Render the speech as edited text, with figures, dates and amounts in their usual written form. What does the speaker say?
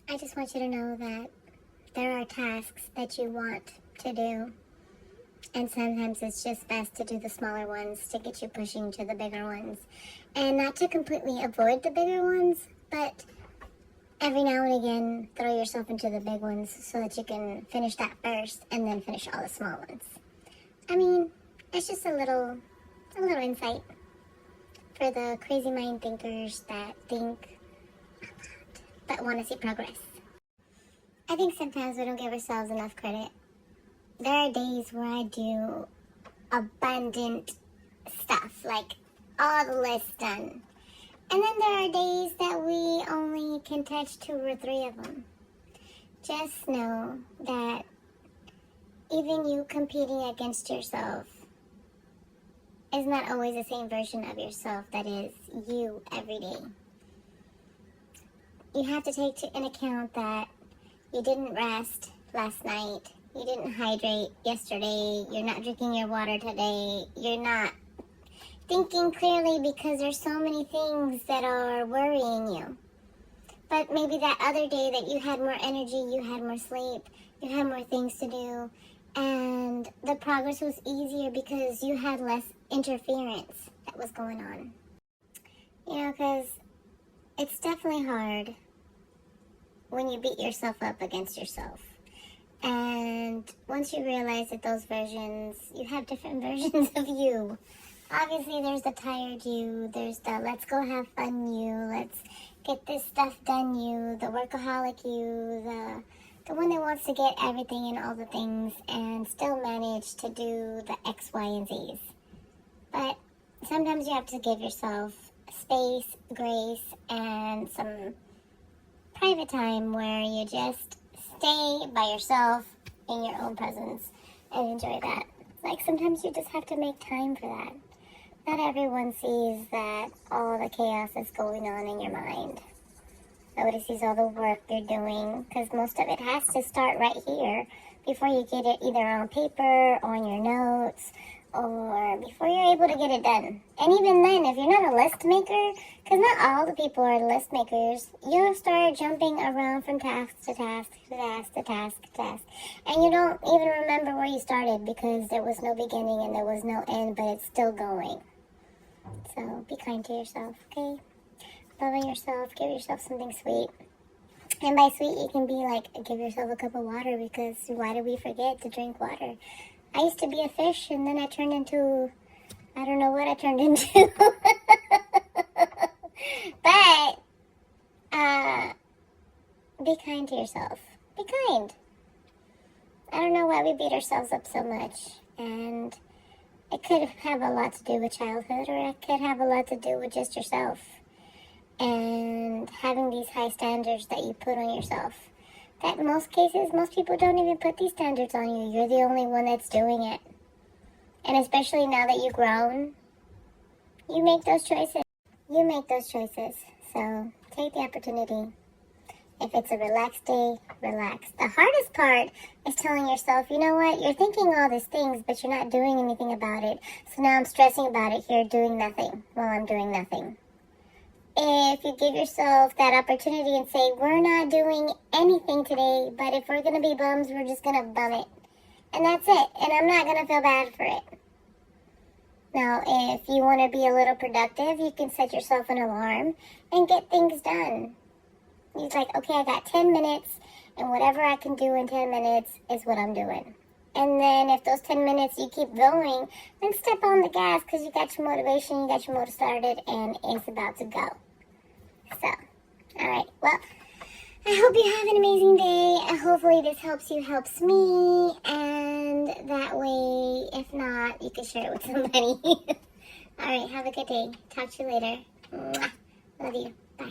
I just want you to know that there are tasks that you want to do, and sometimes it's just best to do the smaller ones to get you pushing to the bigger ones. And not to completely avoid the bigger ones, but every now and again, throw yourself into the big ones so that you can finish that first and then finish all the small ones. I mean, it's just a little insight for the crazy mind thinkers that think but want to see progress. I think sometimes we don't give ourselves enough credit. There are days where I do abundant stuff, like all the lists done. And then there are days that we only can touch 2 or 3 of them. Just know that even you competing against yourself is not always the same version of yourself that is you every day. You have to take into account that you didn't rest last night, you didn't hydrate yesterday, you're not drinking your water today, you're not thinking clearly because there's so many things that are worrying you. But maybe that other day that you had more energy, you had more sleep, you had more things to do, and the progress was easier because you had less interference that was going on. You know, because it's definitely hard when you beat yourself up against yourself. And once you realize that those versions, you have different versions of you. Obviously, there's the tired you, there's the let's go have fun you, let's get this stuff done you, the workaholic you, the one that wants to get everything and all the things and still manage to do the X, Y, and Z's. But sometimes you have to give yourself space, grace, and some private time where you just stay by yourself in your own presence and enjoy that. Like sometimes you just have to make time for that. Not everyone sees that all the chaos is going on in your mind. Nobody sees all the work you're doing because most of it has to start right here before you get it either on paper, on your notes, or before you're able to get it done. And even then, if you're not a list maker, because not all the people are list makers, you'll start jumping around from task to task to task to task to task. And you don't even remember where you started because there was no beginning and there was no end, but it's still going. So be kind to yourself, okay? Love on yourself, give yourself something sweet. And by sweet, you can be like, give yourself a cup of water because why do we forget to drink water? I used to be a fish and then I turned into, I don't know what I turned into. But, be kind to yourself. Be kind. I don't know why we beat ourselves up so much. And it could have a lot to do with childhood or it could have a lot to do with just yourself. And having these high standards that you put on yourself. That in most cases, most people don't even put these standards on you. You're the only one that's doing it. And especially now that you've grown, you make those choices. You make those choices. So take the opportunity. If it's a relaxed day, relax. The hardest part is telling yourself, you know what, you're thinking all these things, but you're not doing anything about it. So now I'm stressing about it here, doing nothing while I'm doing nothing. If you give yourself that opportunity and say, we're not doing anything today, but if we're going to be bums, we're just going to bum it. And that's it. And I'm not going to feel bad for it. Now, if you want to be a little productive, you can set yourself an alarm and get things done. You're like, okay, I got 10 minutes, and whatever I can do in 10 minutes is what I'm doing. And then if those 10 minutes you keep going, then step on the gas because you got your motivation, you got your motor started, and it's about to go. So, alright, well, I hope you have an amazing day. Hopefully this helps you, helps me, and that way, if not, you can share it with somebody. Alright, have a good day. Talk to you later. Mwah. Love you. Bye.